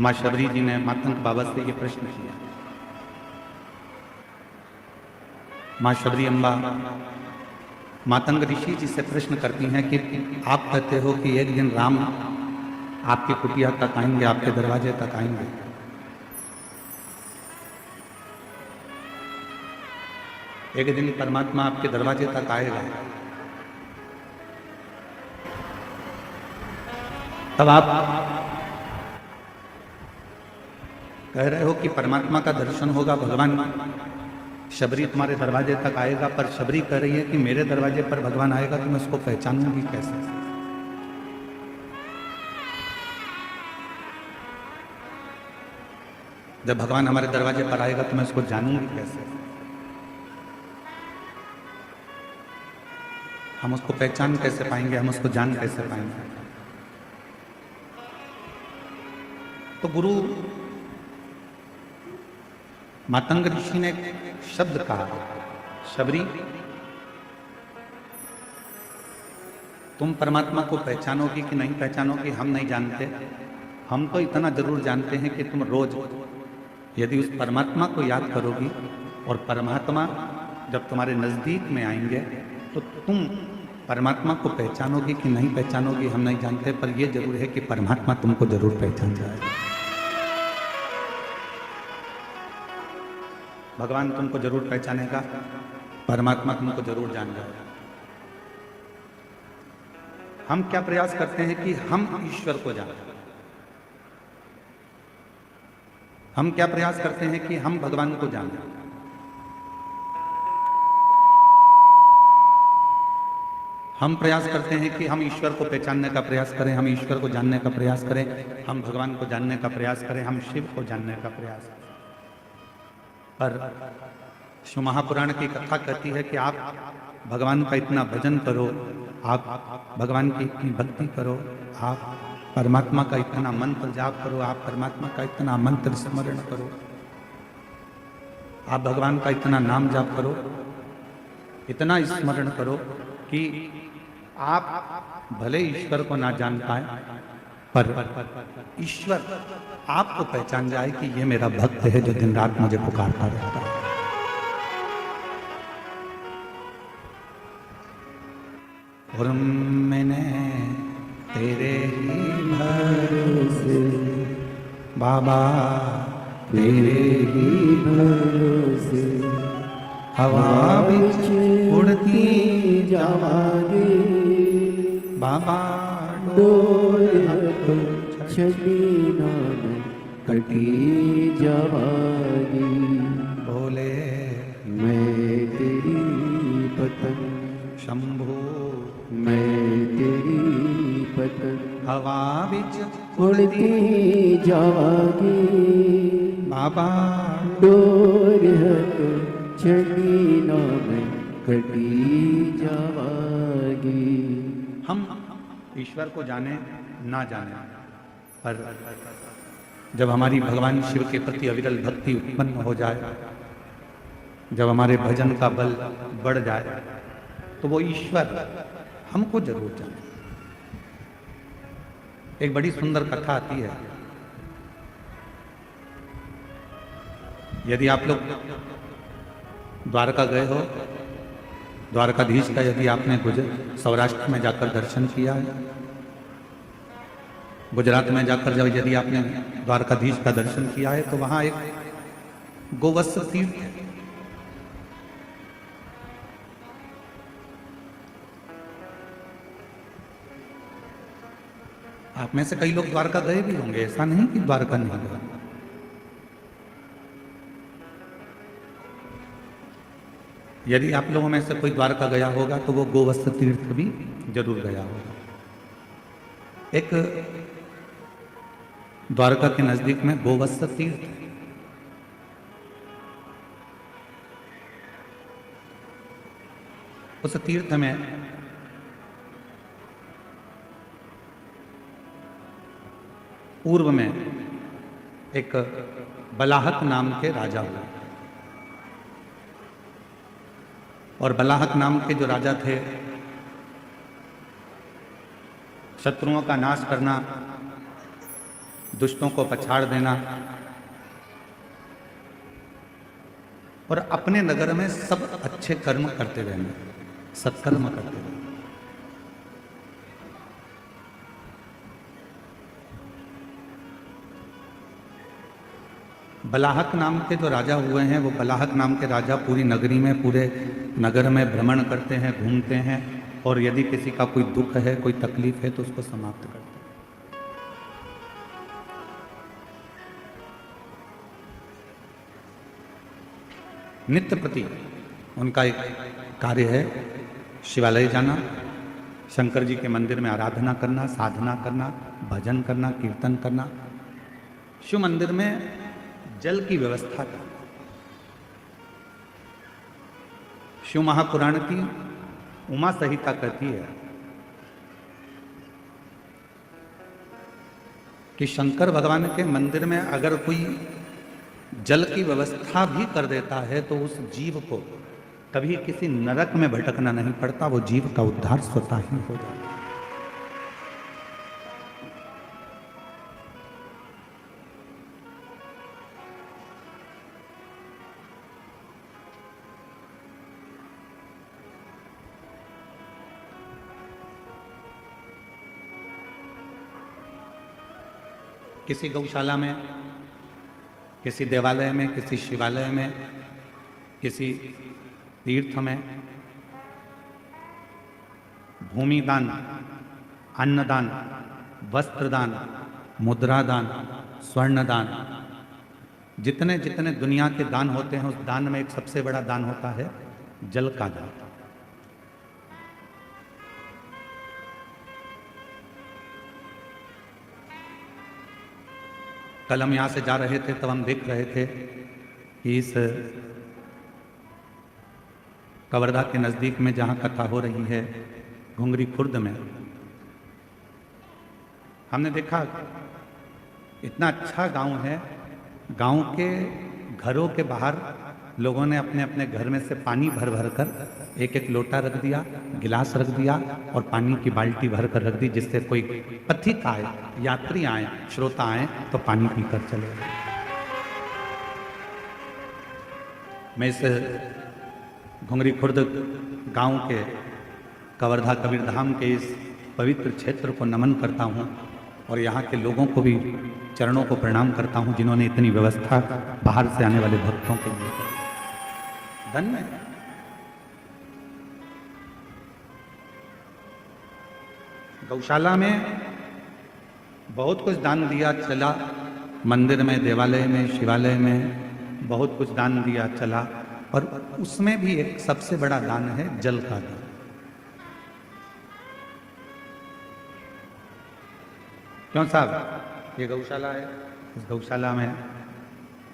माँ शबरी जी ने मातंग बाबा से ये प्रश्न किया। माँ शबरी अम्बा मातंग ऋषि जी से प्रश्न करती हैं कि आप कहते हो कि एक दिन राम आपकी कुटिया तक आएंगे, आपके दरवाजे तक आएंगे। एक दिन परमात्मा आपके दरवाजे तक आएगा, तब आप कह रहे हो कि परमात्मा का दर्शन होगा, भगवान शबरी तुम्हारे दरवाजे तक आएगा, पर शबरी कह रही है कि मेरे दरवाजे पर भगवान आएगा तो मैं उसको पहचानूंगी कैसे? जब भगवान हमारे दरवाजे पर आएगा तो मैं उसको जानूंगी कैसे? हम उसको पहचान कैसे पाएंगे, हम उसको जान कैसे पाएंगे? तो गुरु मातंग ऋषि ने शब्द कहा, शबरी तुम परमात्मा को पहचानोगी कि नहीं पहचानोगी हम नहीं जानते। हम तो इतना जरूर जानते हैं कि तुम रोज यदि उस परमात्मा को याद करोगी और परमात्मा जब तुम्हारे नजदीक में आएंगे तो तुम परमात्मा को पहचानोगी कि नहीं पहचानोगी हम नहीं जानते, पर यह जरूर है कि परमात्मा तुमको जरूर पहचान जाएगा। भगवान तुमको जरूर पहचानेगा, परमात्मा तुमको जरूर जान जाएगा। हम क्या प्रयास करते हैं कि हम ईश्वर को जानें। हम क्या प्रयास करते हैं कि हम भगवान को जानें। हम प्रयास करते हैं कि हम ईश्वर को पहचानने का प्रयास करें, हम ईश्वर को जानने का प्रयास करें, हम भगवान को जानने का प्रयास करें, हम शिव को जानने का प्रयास करें। पर शिव महापुराण की कथा कहती है कि आप भगवान का इतना भजन करो, आप भगवान की इतनी भक्ति करो, आप परमात्मा का इतना मंत्र जाप करो, आप परमात्मा का इतना मंत्र स्मरण करो, आप भगवान का इतना नाम जाप करो, इतना स्मरण करो कि आप भले ईश्वर को ना जान पाए पर ईश्वर आपको पहचान जाए कि ये मेरा भक्त है जो दिन रात मुझे पुकारता रहता है। और मैंने तेरे ही भरोसे बाबा, तेरे ही भरोसे हवा बिच उड़ती जावागी बाबा, डोर तो छड़ी नाम कटी जावागी। बोले मैं तेरी पतंग शंभो, मैं तेरी पतंग हवा बिच उड़ती जावागी बाबा, डोर तो छड़ी नाम कटी जावागी। हम ईश्वर को जाने ना जाने, पर जब हमारी भगवान शिव के प्रति अविरल भक्ति उत्पन्न हो जाए, जब हमारे भजन का बल बढ़ जाए, तो वो ईश्वर हमको जरूर जाने। एक बड़ी सुंदर कथा आती है। यदि आप लोग द्वारका गए हो, द्वारकाधीश का यदि आपने सौराष्ट्र में जाकर दर्शन किया है, गुजरात में जाकर जब यदि आपने द्वारकाधीश का दर्शन किया है, तो वहां एक गोवत्स तीर्थ है। आप में से कई लोग द्वारका गए भी होंगे, ऐसा नहीं कि द्वारका नहीं गए। यदि आप लोगों में से कोई द्वारका गया होगा तो वो गोवत्स तीर्थ भी जरूर गया होगा। एक द्वारका के नजदीक में गोवत्स तीर्थ है। उस तीर्थ में पूर्व में एक बलाहक नाम के राजा हुए, और बलाहक नाम के जो राजा थे, शत्रुओं का नाश करना दुष्टों को पछाड़ देना और अपने नगर में सब अच्छे कर्म करते रहना, सत्कर्म करते रहना। बलाहक नाम के जो राजा हुए हैं, वो बलाहक नाम के राजा पूरी नगरी में, पूरे नगर में भ्रमण करते हैं, घूमते हैं, और यदि किसी का कोई दुख है, कोई तकलीफ है, तो उसको समाप्त करते हैं। नित्य प्रति उनका एक कार्य है शिवालय जाना, शंकर जी के मंदिर में आराधना करना, साधना करना, भजन करना, कीर्तन करना, शिव मंदिर में जल की व्यवस्था करना। शिव महापुराण की उमा संहिता कहती है कि शंकर भगवान के मंदिर में अगर कोई जल की व्यवस्था भी कर देता है तो उस जीव को कभी किसी नरक में भटकना नहीं पड़ता, वो जीव का उद्धार स्वतः ही हो जाता है। किसी गौशाला में, किसी देवालय में, किसी शिवालय में, किसी तीर्थ में भूमि दान, अन्नदान, वस्त्रदान, मुद्रादान, स्वर्णदान, जितने जितने दुनिया के दान होते हैं, उस दान में एक सबसे बड़ा दान होता है जल का दान। कल हम यहाँ से जा रहे थे, तब हम देख रहे थे कि इस कवर्धा के नज़दीक में जहाँ कथा हो रही है, घुंगरी खुर्द में, हमने देखा इतना अच्छा गांव है। गांव के घरों के बाहर लोगों ने अपने अपने घर में से पानी भर भर कर एक एक लोटा रख दिया, गिलास रख दिया और पानी की बाल्टी भर कर रख दी, जिससे कोई पथिक आए, यात्री आए, श्रोता आए तो पानी पीकर चले। मैं इस घुंगरी खुर्द गांव के कवर्धा कबीरधाम के इस पवित्र क्षेत्र को नमन करता हूं और यहाँ के लोगों को भी चरणों को प्रणाम करता हूं, जिन्होंने इतनी व्यवस्था बाहर से आने वाले भक्तों के लिए की। धन्य है। गौशाला में बहुत कुछ दान दिया चला, मंदिर में, देवालय में, शिवालय में बहुत कुछ दान दिया चला, और उसमें भी एक सबसे बड़ा दान है जल का दान। क्यों साहब, ये गौशाला है, इस गौशाला में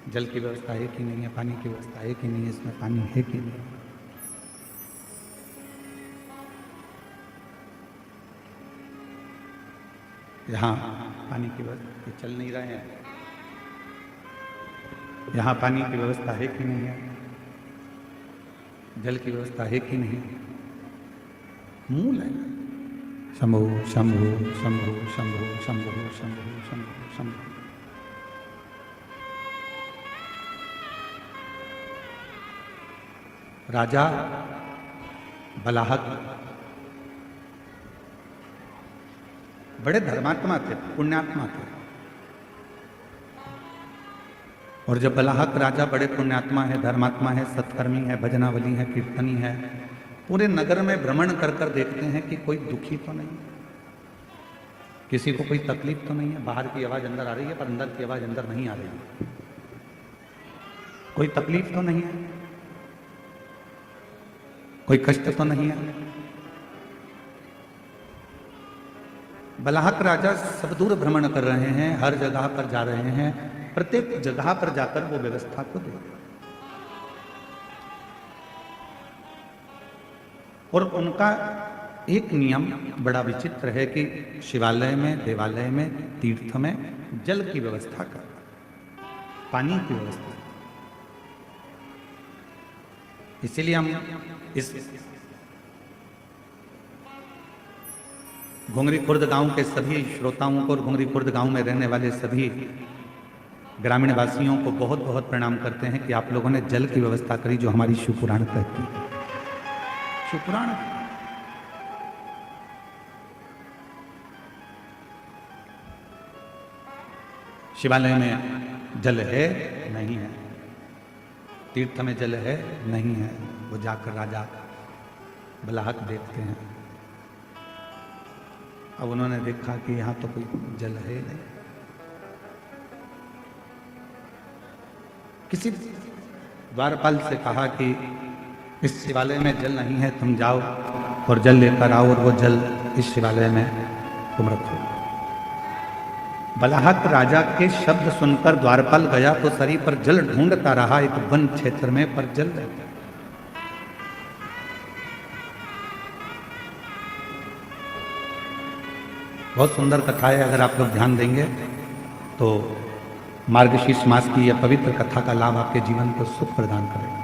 जल की व्यवस्था है कि नहीं है, पानी की व्यवस्था है कि नहीं है, इसमें पानी है कि नहीं? यहाँ पानी की व्यवस्था चल नहीं रहे हैं, यहाँ पानी की व्यवस्था है कि नहीं है, जल की व्यवस्था है कि नहीं? मूल है शंभु शंभु शंभु शंभु शंभु शंभु शंभु शंभु। राजा बलाहक बड़े धर्मात्मा थे, पुण्यात्मा थे, और जब बलाहक राजा बड़े पुण्यात्मा है, धर्मात्मा है, सत्कर्मी है, भजनावली है, कीर्तनी है, पूरे नगर में भ्रमण कर कर देखते हैं कि कोई दुखी तो नहीं, किसी को कोई तकलीफ तो नहीं है। बाहर की आवाज अंदर आ रही है पर अंदर की आवाज अंदर नहीं आ रही है। कोई तकलीफ तो नहीं है, कोई कष्ट तो नहीं है। बलाहक राजा सब दूर भ्रमण कर रहे हैं, हर जगह पर जा रहे हैं, प्रत्येक जगह पर जाकर वो व्यवस्था को देखते, और उनका एक नियम बड़ा विचित्र है कि शिवालय में, देवालय में, तीर्थ में जल की व्यवस्था कर, पानी की व्यवस्था। इसीलिए हम इस घुंगरी खुर्द गांव के सभी श्रोताओं को और घुंगरी खुर्द गांव में रहने वाले सभी ग्रामीण वासियों को बहुत बहुत प्रणाम करते हैं कि आप लोगों ने जल की व्यवस्था करी, जो हमारी शिवपुराण कहती है। शिवपुराण शिवालय में जल है नहीं है, तीर्थ में जल है नहीं है, वो जाकर राजा बलाहक देखते हैं। अब उन्होंने देखा कि यहां तो कोई जल है नहीं। किसी द्वारपाल से कहा कि इस शिवालय में जल नहीं है, तुम जाओ और जल लेकर आओ और वो जल इस शिवालय में तुम रखो। बलाहक राजा के शब्द सुनकर द्वारपाल गया तो सरी पर जल ढूंढता रहा एक वन क्षेत्र में, पर जल नहीं। बहुत सुंदर कथा है, अगर आप लोग ध्यान देंगे तो मार्गशीर्ष मास की यह पवित्र कथा का लाभ आपके जीवन को सुख प्रदान करेगा।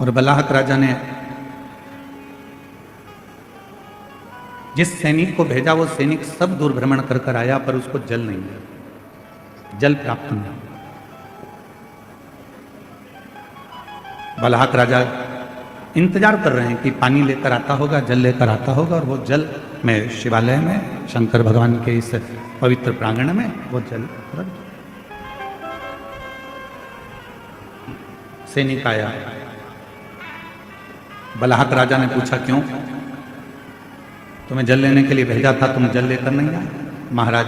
और बलाहक राजा ने जिस सैनिक को भेजा वो सैनिक सब दूर भ्रमण कर कर आया, पर उसको जल नहीं मिला, जल प्राप्त नहीं। बलाहक राजा इंतजार कर रहे हैं कि पानी लेकर आता होगा, जल लेकर आता होगा, और वो जल में शिवालय में शंकर भगवान के इस पवित्र प्रांगण में वो जल रख। सैनिक आया, बलाहक राजा ने पूछा क्यों, तुम्हें जल लेने के लिए भेजा था, तुम जल लेकर नहीं आए? महाराज,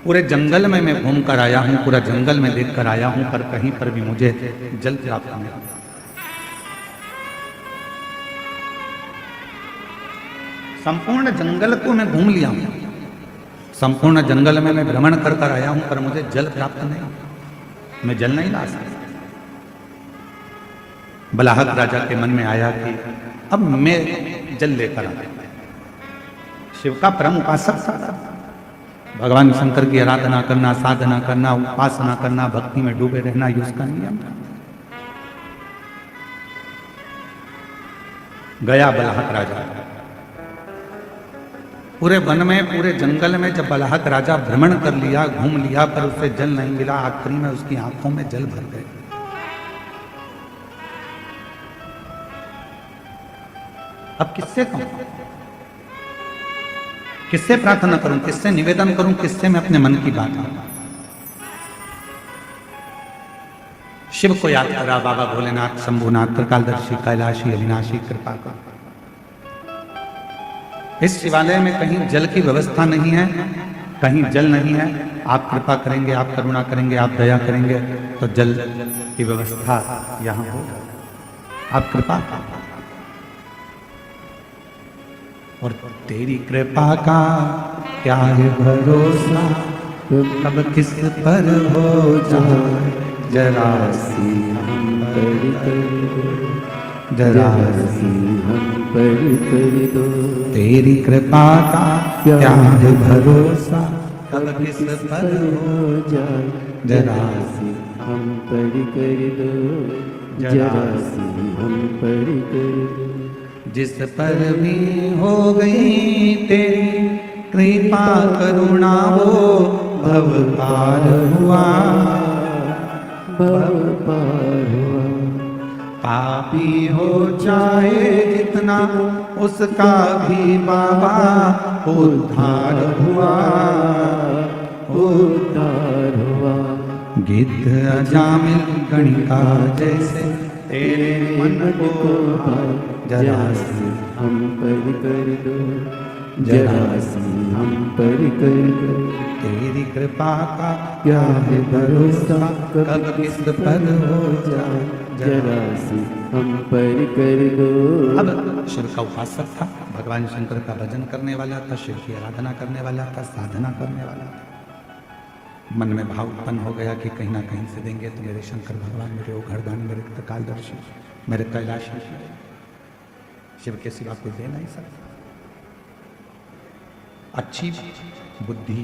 पूरे जंगल में मैं घूम कर आया हूं, पूरा जंगल में देख कर आया हूं, पर कहीं पर भी मुझे जल प्राप्त नहीं हुआ। संपूर्ण जंगल को मैं घूम लिया हूं, संपूर्ण जंगल में मैं भ्रमण कर कर आया हूं, पर मुझे जल प्राप्त नहीं, मैं जल नहीं ला सकता। बलाहक राजा के मन में आया कि अब मैं जल लेकर आता। शिव का परम उपासक था, भगवान शंकर की आराधना करना, साधना करना, उपासना करना, भक्ति में डूबे रहना, ये उसका नियम था। गया बलाहक राजा, पूरे वन में, पूरे जंगल में जब बलाहक राजा भ्रमण कर लिया, घूम लिया, पर उसे जल नहीं मिला। आखिरी में उसकी आंखों में जल भर गए। अब किससे कहूं, किससे प्रार्थना करूं, किससे निवेदन करूं, किससे मैं अपने मन की बात कहूं? शिव को याद करा, बाबा भोलेनाथ, शंभुनाथ, त्रिकालदर्शी, कैलाशी, अविनाशी, कृपा कर। इस शिवालय में कहीं जल की व्यवस्था नहीं है, कहीं जल नहीं है। आप कृपा करेंगे, आप करुणा करेंगे, आप दया करेंगे तो जल की व्यवस्था यहां होगा। आप कृपा करें। और तेरी कृपा का क्या है भरोसा, कब किस पर हो जाए, जरा सी हम पर कर दो, जरा सी हम पर कर दो। तेरी कृपा का क्या है भरोसा, कब किस पर हो जाए, जरा सी हम पर कर दो, जरा सी हम पर कर दो। जिस पर भी हो गई तेरी कृपा करुणा, वो भव पार हुआ, भव पार हुआ। पापी हो जाए जितना उसका भी बाबा उद्धार हुआ, उद्धार हुआ। गिद्ध अजामिल गणिका जैसे तेरे मन को जरा सी हम पर कर दो, जरा सी हम पर कर दो। तेरी कृपा का क्या है भरोसा, कब किस पर हो जाए, जरा सी हम पर कर दो। अब शिव का उपासक था, भगवान शंकर का भजन करने वाला था, शिव की आराधना करने वाला था, साधना करने वाला था। मन में भाव उत्पन्न हो गया कि कहीं ना कहीं से देंगे तो मेरे शंकर भगवान, मेरे ओघरदान, मेरे त्रिकालदर्शी, मेरे कैलाशी, शिव के सिवा कोई दे नहीं सकता। अच्छी बुद्धि,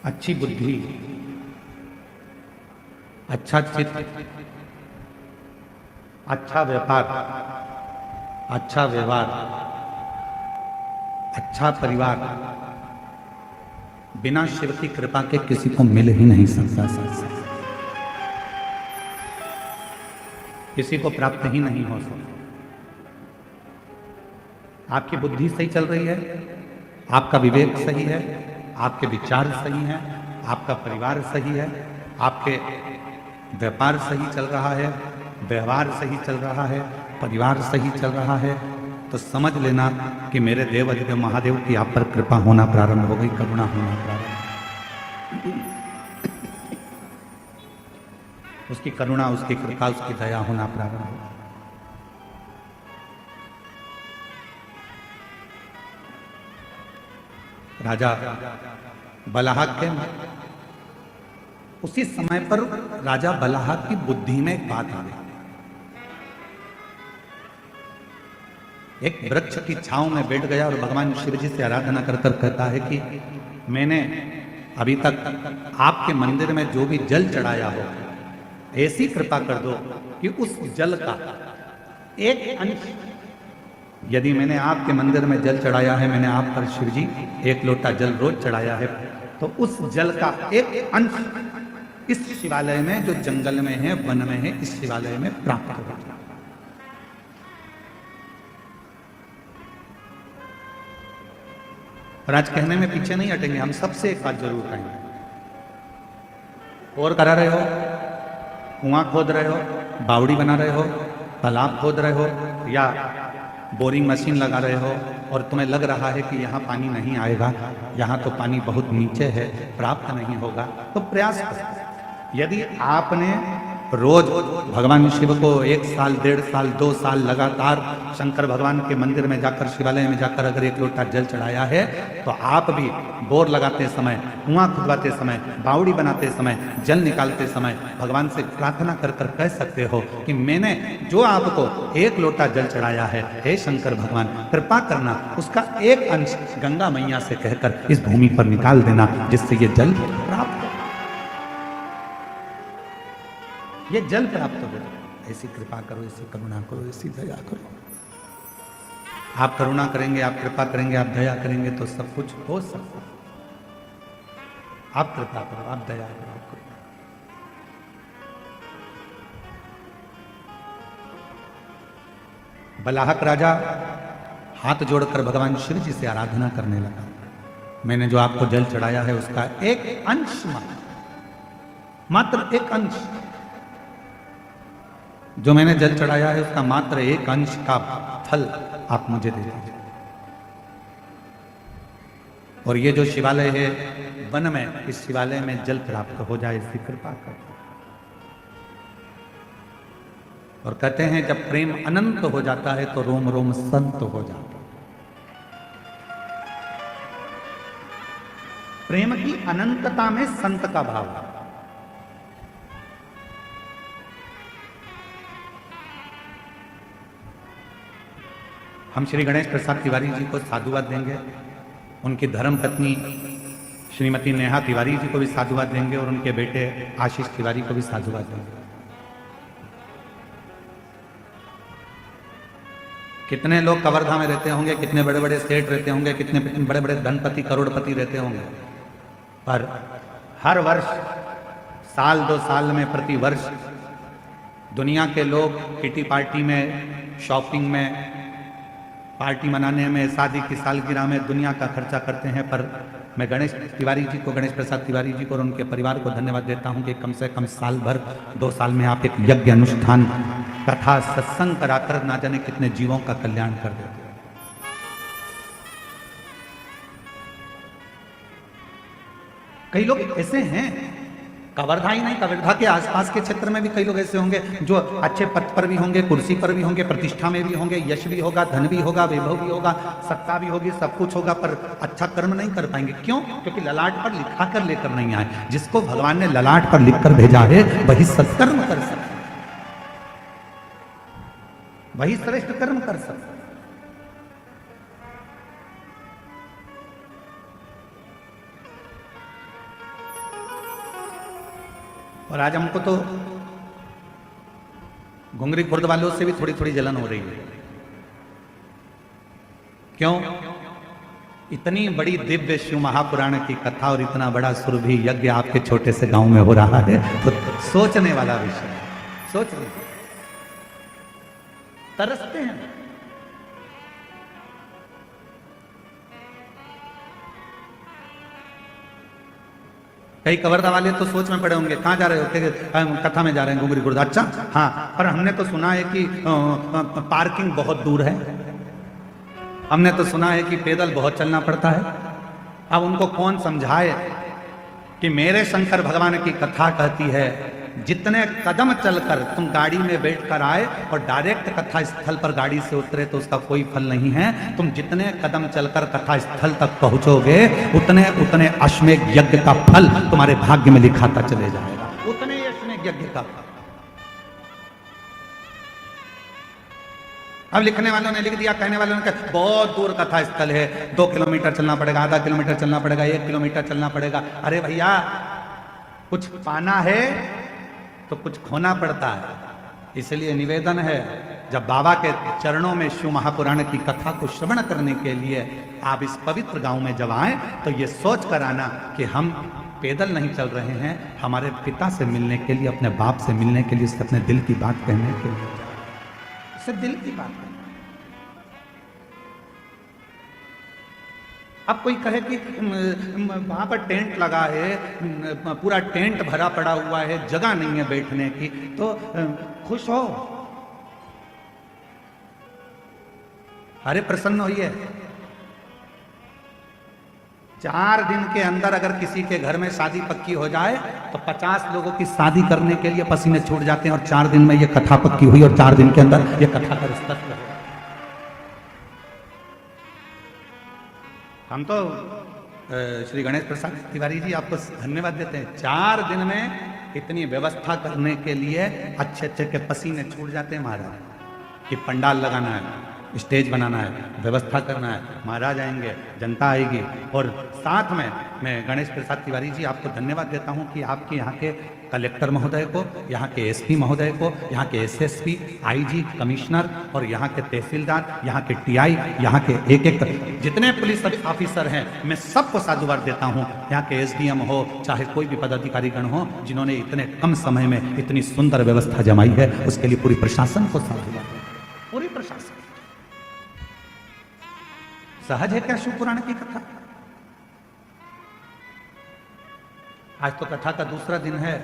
अच्छी बुद्धि, अच्छा चित्त, अच्छा व्यापार, अच्छा व्यवहार, अच्छा परिवार बिना शिव की कृपा के किसी को मिल ही नहीं सकता। किसी को प्राप्त ही नहीं हो सकता। आपकी बुद्धि सही चल रही है, आपका विवेक सही है, आपके विचार सही हैं, आपका परिवार सही है, आपके व्यापार सही चल रहा है, व्यवहार सही चल रहा है, परिवार सही चल रहा है, तो समझ लेना कि मेरे देव अधिदेव महादेव की आप पर कृपा होना प्रारंभ हो गई, करुणा होना प्रारंभ। उसकी करुणा, उसकी कृपा, उसकी दया होना प्रारंभ हो। राजा बलाहक के उसी समय पर राजा बलाहक की बुद्धि में एक बात आ गई। एक वृक्ष की छांव में बैठ गया और भगवान शिव जी से आराधना कर कर कहता है कि मैंने अभी तक आपके मंदिर में जो भी जल चढ़ाया हो, ऐसी कृपा कर दो कि उस जल का एक अंश, यदि मैंने आपके मंदिर में जल चढ़ाया है, मैंने आप पर शिव जी 1 लोटा जल रोज चढ़ाया है, तो उस जल का एक अंश इस शिवालय में, जो जंगल में है, वन में है, इस शिवालय में प्राप्त हो। और आज कहने में पीछे नहीं हटेंगे, हम सबसे एक बात जरूर कहेंगे। और करा रहे हो, कुआं खोद रहे हो, बावड़ी बना रहे हो, तालाब खोद रहे हो, या बोरिंग मशीन लगा रहे हो और तुम्हें लग रहा है कि यहाँ पानी नहीं आएगा, यहाँ तो पानी बहुत नीचे है, प्राप्त नहीं होगा, तो प्रयास करो। यदि आपने रोज भगवान शिव को 1 साल, 1.5 साल, 2 साल लगातार शंकर भगवान के मंदिर में जाकर, शिवालय में जाकर अगर 1 लोटा जल चढ़ाया है, तो आप भी बोर लगाते समय, कुआं खुदवाते समय, बावड़ी बनाते समय, जल निकालते समय भगवान से प्रार्थना कर कर कह सकते हो कि मैंने जो आपको 1 लोटा जल चढ़ाया है, हे शंकर भगवान कृपा करना, उसका एक अंश गंगा मैया से कहकर इस भूमि पर निकाल देना, जिससे ये जल प्राप्त, ये जल प्राप्त हो। ऐसी कृपा करो, ऐसी करुणा करो, ऐसी दया करो। आप करुणा करेंगे, आप कृपा करेंगे, आप दया करेंगे तो सब कुछ हो सकता है। आप कृपा करो, आप दया करो, आप करो। बलाहक राजा हाथ जोड़कर भगवान शिव जी से आराधना करने लगा। मैंने जो आपको जल चढ़ाया है उसका एक अंश, मात्र एक अंश, जो मैंने जल चढ़ाया है उसका मात्र एक अंश का फल आप मुझे दे दीजिए। और ये जो शिवालय है वन में, इस शिवालय में जल प्राप्त हो जाए, इसकी कृपा कर। और कहते हैं जब प्रेम अनंत हो जाता है तो रोम रोम संत हो जाता है। प्रेम की अनंतता में संत का भाव है। हम श्री गणेश प्रसाद तिवारी जी को साधुवाद देंगे, उनकी धर्म पत्नी श्रीमती नेहा तिवारी जी को भी साधुवाद देंगे और उनके बेटे आशीष तिवारी को भी साधुवाद देंगे। कितने लोग कवर्धा में रहते होंगे, कितने बड़े बड़े सेठ रहते होंगे, कितने बड़े बड़े धनपति करोड़पति रहते होंगे, पर हर वर्ष, साल 2 साल में, प्रति वर्ष दुनिया के लोग किटी पार्टी में, शॉपिंग में, पार्टी मनाने में, शादी की सालगिरह में दुनिया का खर्चा करते हैं। पर मैं गणेश तिवारी जी को, गणेश प्रसाद तिवारी जी को और उनके परिवार को धन्यवाद देता हूं कि कम से कम साल भर, 2 साल में आप एक यज्ञ अनुष्ठान, कथा, सत्संग कराकर ना जाने कितने जीवों का कल्याण कर देते हैं। कई लोग ऐसे हैं, कवर्धा ही नहीं, कवर्धा के आसपास के क्षेत्र में भी कई लोग ऐसे होंगे जो अच्छे पद पर भी होंगे, कुर्सी पर भी होंगे, प्रतिष्ठा में भी होंगे, यश भी होगा, धन भी होगा, वैभव भी होगा, सत्ता भी होगी, सब कुछ होगा, पर अच्छा कर्म नहीं कर पाएंगे। क्यों? क्योंकि ललाट पर लिखा कर लेकर नहीं आए। जिसको भगवान ने ललाट पर लिखकर भेजा है वही सत्कर्म कर सकता है, वही श्रेष्ठ कर्म कर सकता है। और आज हमको तो घुंगरी खुर्द वालों से भी थोड़ी थोड़ी जलन हो रही है। क्यों? इतनी बड़ी दिव्य शिव महापुराण की कथा और इतना बड़ा सुरभि यज्ञ आपके छोटे से गांव में हो रहा है, तो सोचने वाला विषय है। सोचने तरसते हैं। कई कवर्धा वाले तो सोच में पड़े होंगे, कहां जा रहे होते? कथा में जा रहे हैं घुंगरी खुर्द। अच्छा, हाँ, पर हमने तो सुना है कि पार्किंग बहुत दूर है। हमने तो सुना है कि पैदल बहुत चलना पड़ता है। अब उनको कौन समझाए कि मेरे शंकर भगवान की कथा कहती है जितने कदम चलकर तुम गाड़ी में बैठकर आए और डायरेक्ट कथा स्थल पर गाड़ी से उतरे तो उसका कोई फल नहीं है। तुम जितने कदम चलकर कथा स्थल तक पहुंचोगे उतने उतने अश्वमेध यज्ञ का फल तुम्हारे भाग्य में लिखाता चले जाएगा। उतने अश्वमेध यज्ञ का फल। अब लिखने वालों ने लिख दिया, कहने वालों ने कहा बहुत दूर कथा स्थल है, 2 किलोमीटर चलना पड़ेगा, आधा किलोमीटर चलना पड़ेगा, 1 किलोमीटर चलना पड़ेगा। अरे भैया, कुछ पाना है तो कुछ खोना पड़ता है। इसलिए निवेदन है, जब बाबा के चरणों में शिव महापुराण की कथा को श्रवण करने के लिए आप इस पवित्र गांव में जब आए तो ये सोच कर आना कि हम पैदल नहीं चल रहे हैं, हमारे पिता से मिलने के लिए, अपने बाप से मिलने के लिए, उससे अपने दिल की बात कहने के लिए, उससे दिल की बात। अब कोई कहे कि वहां पर टेंट लगा है, पूरा टेंट भरा पड़ा हुआ है, जगह नहीं है बैठने की, तो खुश हो, अरे प्रसन्न होइए। 4 दिन के अंदर अगर किसी के घर में शादी पक्की हो जाए तो 50 लोगों की शादी करने के लिए पसीने छूट जाते हैं। और 4 दिन में ये कथा पक्की हुई और 4 दिन के अंदर ये कथा का रिश्ता हुआ। हम तो श्री गणेश प्रसाद तिवारी जी आपको धन्यवाद देते हैं। 4 दिन में इतनी व्यवस्था करने के लिए अच्छे अच्छे के पसीने छूट जाते हैं महाराज। कि पंडाल लगाना है, स्टेज बनाना है, व्यवस्था करना है, महाराज आएंगे, जनता आएगी। और साथ में मैं गणेश प्रसाद तिवारी जी आपको धन्यवाद देता हूं कि आपके यहाँ के कलेक्टर महोदय को, यहाँ के एसपी महोदय को, यहाँ के एसएसपी, आईजी, कमिश्नर और यहाँ के तहसीलदार, यहाँ के टीआई, यहाँ के एक एक जितने पुलिस ऑफिसर हैं, मैं सबको साधुवाद देता हूँ। यहाँ के एसडीएम हो, चाहे कोई भी पदाधिकारीगण हो, जिन्होंने इतने कम समय में इतनी सुंदर व्यवस्था जमाई है, उसके लिए पूरी प्रशासन को साधुवाद, पूरी प्रशासन। सहज है क्या शिव पुराण की कथा? आज तो कथा का दूसरा दिन है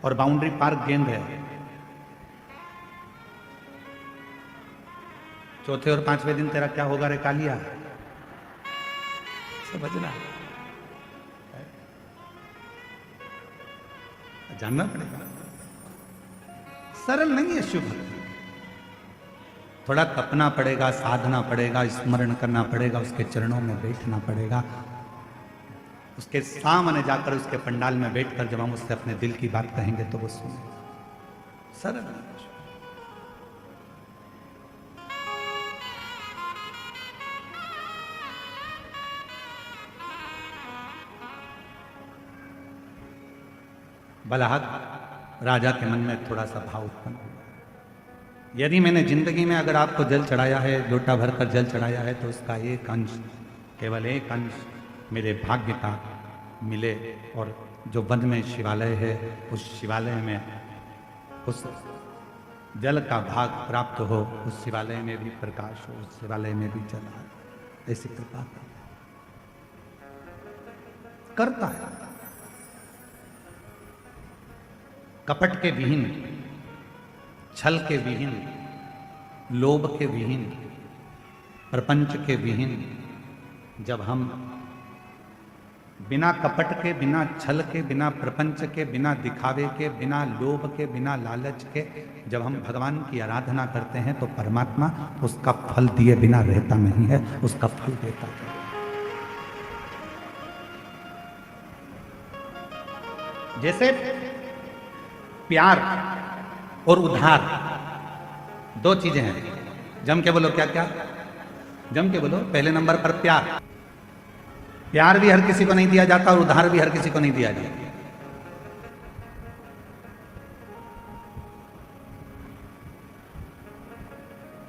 और बाउंड्री पार्क गेंद है। चौथे और 5वें दिन तेरा क्या होगा रे कालिया? समझना, जानना पड़ेगा। सरल नहीं है शिव भक्ति। थोड़ा तपना पड़ेगा, साधना पड़ेगा, स्मरण करना पड़ेगा, उसके चरणों में बैठना पड़ेगा, उसके सामने जाकर उसके पंडाल में बैठकर जब हम उससे अपने दिल की बात कहेंगे तो वो सुने। सरल। बलहक राजा के मन में थोड़ा सा भाव उत्पन्न हुआ। यदि मैंने जिंदगी में अगर आपको जल चढ़ाया है, लोटा भरकर जल चढ़ाया है, तो उसका एक अंश, केवल एक अंश मेरे भाग्य का मिले। और जो वन में शिवालय है, उस शिवालय में उस जल का भाग प्राप्त हो, उस शिवालय में भी प्रकाश हो, उस शिवालय में भी जल आए, ऐसी कृपा करता है। कपट के विहीन, छल के विहीन, लोभ के विहीन, प्रपंच के विहीन, जब हम बिना कपट के, बिना छल के, बिना प्रपंच के, बिना दिखावे के, बिना लोभ के, बिना लालच के जब हम भगवान की आराधना करते हैं तो परमात्मा उसका फल दिए बिना रहता नहीं है, उसका फल देता है। जैसे प्यार और उधार दो चीजें हैं। जम के बोलो, क्या क्या? जम के बोलो। पहले नंबर पर प्यार। प्यार भी हर किसी को नहीं दिया जाता और उधार भी हर किसी को नहीं दिया जाता।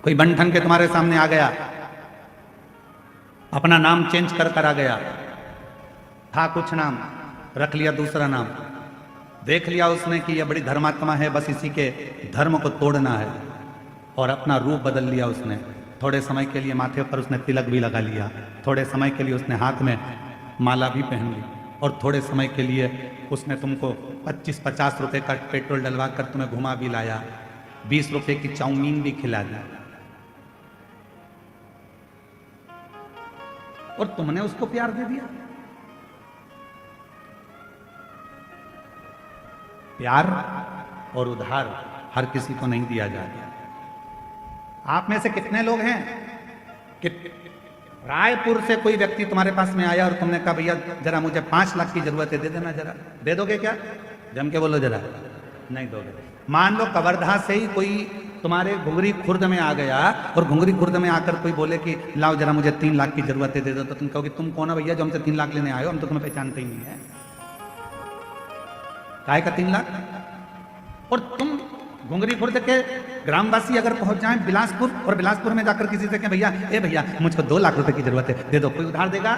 कोई बनठन के तुम्हारे सामने आ गया, अपना नाम चेंज कर कर आ गया, था कुछ नाम, रख लिया दूसरा नाम, देख लिया उसने कि यह बड़ी धर्मात्मा है, बस इसी के धर्म को तोड़ना है, और अपना रूप बदल लिया उसने। थोड़े समय के लिए माथे पर उसने तिलक भी लगा लिया, थोड़े समय के लिए उसने हाथ में माला भी पहन ली, और थोड़े समय के लिए उसने तुमको 25-50 रुपए का पेट्रोल डलवा कर तुम्हें घुमा भी लाया, 20 रुपए की चाउमीन भी खिला दी, और तुमने उसको प्यार दे दिया। प्यार और उधार हर किसी को नहीं दिया जाता। आप में से कितने लोग हैं कि रायपुर से कोई व्यक्ति तुम्हारे पास में आया और तुमने कहा भैया जरा मुझे 5 लाख की जरूरत है, दे देना, जरा दे दोगे क्या? जम के बोलो जरा, नहीं दोगे। मान लो कवर्धा से ही कोई तुम्हारे घुंगरी खुर्द में आ गया और घुंगरी खुर्द में आकर कोई बोले कि लाओ जरा मुझे 3 लाख की जरूरत है, दे दो, तो तुम कहोगे तुम कौन हो भैया जो हमसे 3 लाख लेने आए हो, हम तो तुम्हें पहचानते ही नहीं है, काहे का 3 लाख? और तुम घुंगरी खुर्द के ग्रामवासी अगर पहुंच जाएं बिलासपुर, और बिलासपुर में जाकर किसी से कहें भैया ए भैया मुझको 2 लाख रुपए की जरूरत है, दे दो, कोई उधार देगा?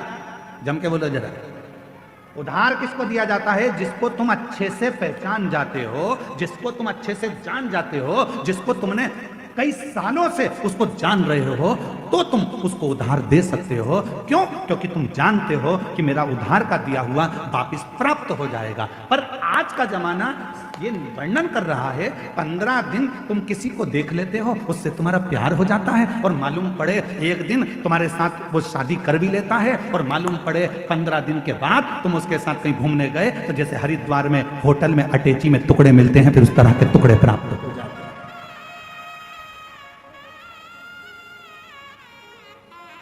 जम के बोलो जरा। उधार किसको दिया जाता है? जिसको तुम अच्छे से पहचान जाते हो, जिसको तुम अच्छे से जान जाते हो, जिसको तुमने कई सालों से उसको जान रहे हो, तो तुम उसको उधार दे सकते हो। क्यों? क्योंकि तुम जानते हो कि मेरा उधार का दिया हुआ वापिस प्राप्त हो जाएगा। पर आज का जमाना ये वर्णन कर रहा है, 15 दिन तुम किसी को देख लेते हो, उससे तुम्हारा प्यार हो जाता है, और मालूम पड़े एक दिन तुम्हारे साथ वो शादी कर भी लेता है, और मालूम पड़े 15 दिन के बाद तुम उसके साथ कहीं घूमने गए तो जैसे हरिद्वार में होटल में अटैची में टुकड़े मिलते हैं, फिर उस तरह के टुकड़े प्राप्त हो जाते हैं।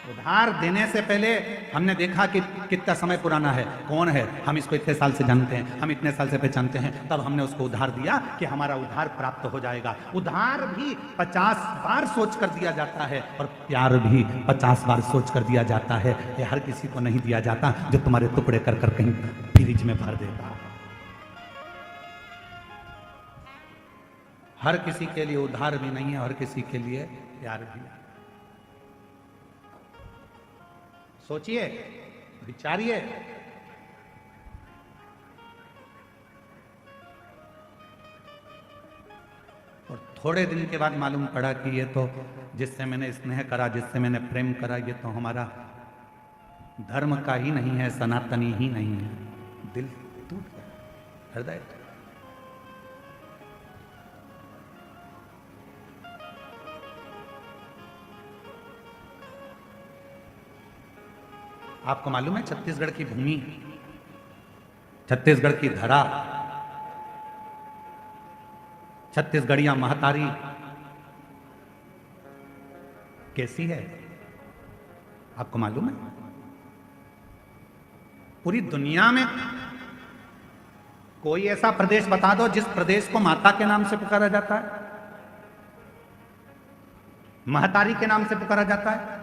उधार देने से पहले हमने देखा कि कितना समय पुराना है, कौन है, हम इसको इतने साल से जानते हैं, हम इतने साल से पहचानते हैं, तब हमने उसको उधार दिया कि हमारा उधार प्राप्त हो जाएगा। उधार भी 50 बार सोच कर दिया जाता है, और प्यार भी 50 बार सोच कर दिया जाता है। ये हर किसी को नहीं दिया जाता जो तुम्हारे टुकड़े कर कर कहीं फ्रिज में भर देता। हर किसी के लिए उधार भी नहीं है, हर किसी के लिए प्यार भी है। सोचिए, विचारिए। और थोड़े दिन के बाद मालूम पड़ा कि ये तो जिससे मैंने स्नेह करा, जिससे मैंने प्रेम करा, ये तो हमारा धर्म का ही नहीं है, सनातनी ही नहीं है। दिल टूट गया, हृदय। आपको मालूम है छत्तीसगढ़ की भूमि, छत्तीसगढ़ की धरा, छत्तीसगढ़िया महतारी कैसी है? आपको मालूम है? पूरी दुनिया में कोई ऐसा प्रदेश बता दो जिस प्रदेश को माता के नाम से पुकारा जाता है, महतारी के नाम से पुकारा जाता है।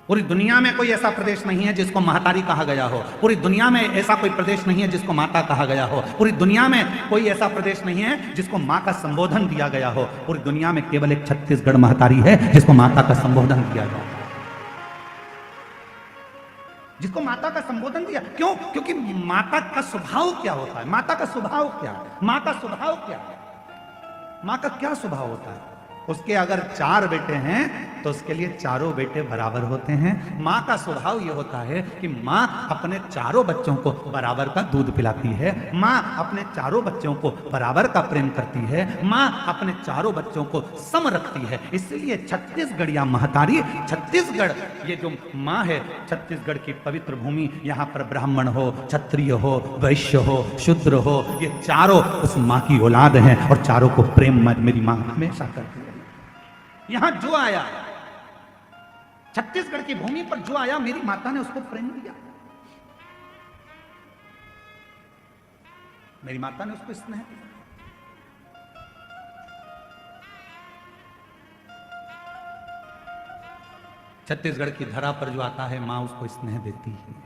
पूरी दुनिया में कोई ऐसा प्रदेश नहीं है जिसको महतारी कहा गया हो, पूरी दुनिया में ऐसा कोई प्रदेश नहीं है जिसको माता कहा गया हो, पूरी दुनिया में कोई ऐसा प्रदेश नहीं है जिसको मां का संबोधन दिया गया हो। पूरी दुनिया में केवल एक छत्तीसगढ़ महतारी है जिसको माता का संबोधन दिया गया, जिसको माता का संबोधन दिया। क्यों? क्योंकि माता का स्वभाव क्या होता है? माता का स्वभाव क्या है? मां का स्वभाव क्या है? मां का क्या स्वभाव होता है? उसके अगर 4 बेटे हैं तो उसके लिए चारों बेटे बराबर होते हैं। माँ का स्वभाव ये होता है कि माँ अपने चारों बच्चों को बराबर का दूध पिलाती है, माँ अपने चारों बच्चों को बराबर का प्रेम करती है, माँ अपने चारों बच्चों को सम रखती है। इसलिए छत्तीसगढ़िया महतारी, छत्तीसगढ़ ये जो माँ है, छत्तीसगढ़ की पवित्र भूमि, यहाँ पर ब्राह्मण हो, क्षत्रिय हो, वैश्य हो, शूद्र हो, ये चारों उस माँ की औलाद हैं, और चारों को प्रेम मेरी माँ हमेशा करती है। यहां जो आया, छत्तीसगढ़ की भूमि पर जो आया, मेरी माता ने उसको प्रेम दिया, मेरी माता ने उसको स्नेह दिया। छत्तीसगढ़ की धरा पर जो आता है, मां उसको स्नेह देती है।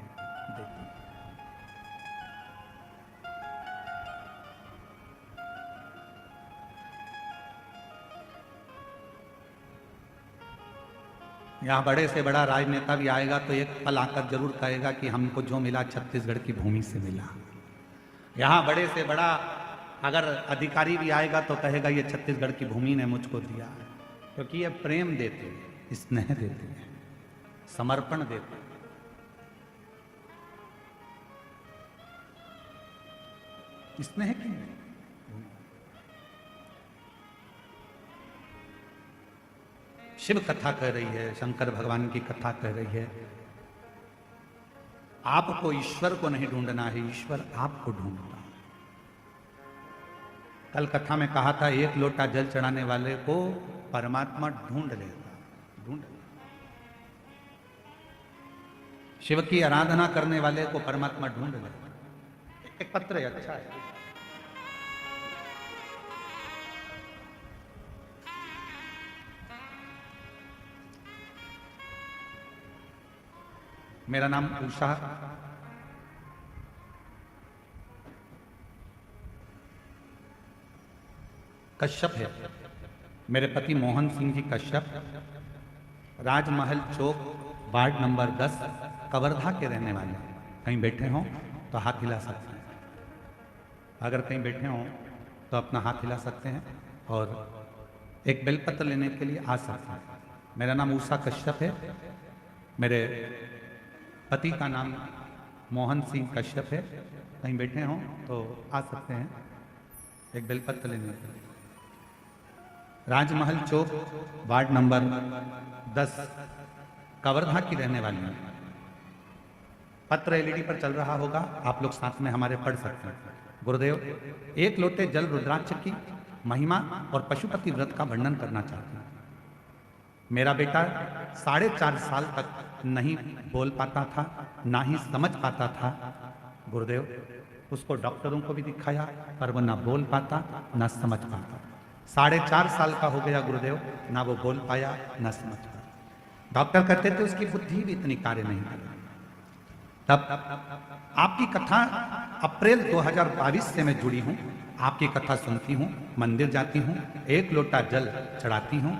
यहाँ बड़े से बड़ा राजनेता भी आएगा तो एक पल आकर जरूर कहेगा कि हमको जो मिला छत्तीसगढ़ की भूमि से मिला। यहाँ बड़े से बड़ा अगर अधिकारी भी आएगा तो कहेगा ये छत्तीसगढ़ की भूमि ने मुझको दिया, क्योंकि ये प्रेम देते हैं, स्नेह देते हैं, समर्पण देते हैं। स्नेह की शिव कथा कह रही है, शंकर भगवान की कथा कह रही है, आपको ईश्वर को नहीं ढूंढना है, ईश्वर आपको ढूंढता है। कल कथा में कहा था एक लोटा जल चढ़ाने वाले को परमात्मा ढूंढ लेगा, ढूंढ। शिव की आराधना करने वाले को परमात्मा ढूंढ लेगा। एक पत्र है, अच्छा है। मेरा नाम उषा कश्यप है। मेरे पति मोहन सिंह जी कश्यप राजमहल चौक वार्ड नंबर 10 कवर्धा के रहने वाले हैं। कहीं बैठे हों तो हाथ हिला सकते हैं, अगर कहीं बैठे हों तो अपना हाथ हिला सकते हैं और एक बेलपत्र लेने के लिए आ सकते हैं। मेरा नाम उषा कश्यप है। मेरे पति का नाम मोहन सिंह कश्यप है। कहीं बैठे हों तो आ सकते हैं एक बेलपत्र लेने के लिए। राजमहल चौक वार्ड नंबर 10 कवर्धा की रहने वाली है। पत्र एलईडी पर चल रहा होगा, आप लोग साथ में हमारे पढ़ सकते हैं। गुरुदेव, एक लोटे जल रुद्राक्ष की महिमा और पशुपति व्रत का वर्णन करना चाहते हैं। मेरा बेटा 4.5 साल तक नहीं बोल पाता था, ना ही समझ पाता था। गुरुदेव, उसको डॉक्टरों को भी दिखाया पर वो ना बोल पाता ना समझ पाता। 4.5 साल का हो गया गुरुदेव, ना वो बोल पाया ना समझ पाया। डॉक्टर कहते थे उसकी बुद्धि भी इतनी कार्य नहीं कर रही। तब आपकी कथा अप्रैल 2022 से मैं जुड़ी हूँ, आपकी कथा सुनती हूँ, मंदिर जाती हूँ, एक लोटा जल चढ़ाती हूँ।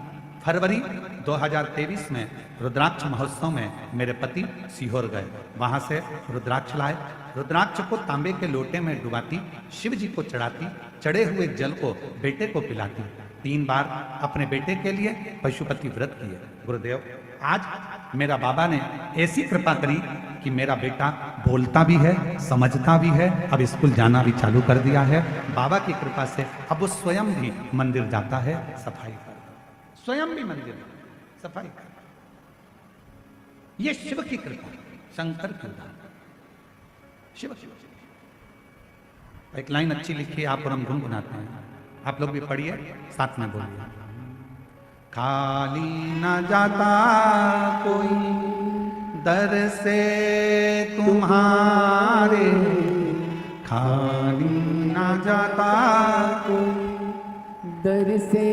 फरवरी 2023 में रुद्राक्ष महोत्सव में मेरे पति सीहोर गए, वहां से रुद्राक्ष लाए। रुद्राक्ष को तांबे के लोटे में डुबाती, शिव जी को चढ़ाती, चढ़े हुए जल को बेटे को पिलाती। 3 बार अपने बेटे के लिए पशुपति व्रत किए। गुरुदेव, आज मेरा बाबा ने ऐसी कृपा करी कि मेरा बेटा बोलता भी है, समझता भी है, अब स्कूल जाना भी चालू कर दिया है। बाबा की कृपा से अब वो स्वयं भी मंदिर जाता है, सफाई कर, स्वयं भी मंदिर सफाई कर। ये शिव की कृपा, शंकर की कृपा, शिव की। एक लाइन अच्छी लिखी आप और हम गुनगुनाते हैं, आप लोग भी पढ़िए, साथ में बोलिए। खाली न जाता कोई दर से तुम्हारे, खाली न जाता कोई दर से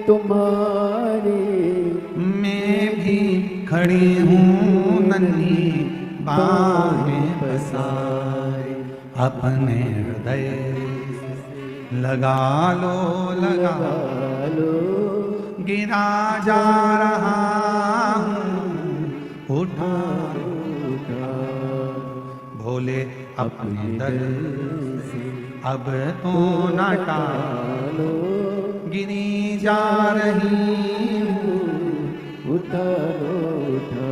तुम्हारे। मैं भी खड़ी हूँ नन्ही बाहें पसारे, अपने हृदय लगा लो, लगा लो। गिरा जा रहा हूँ, उठा उठा भोले अपने दर से अब तो न टालो, गिरी जा रही हूँ, उठा उठा।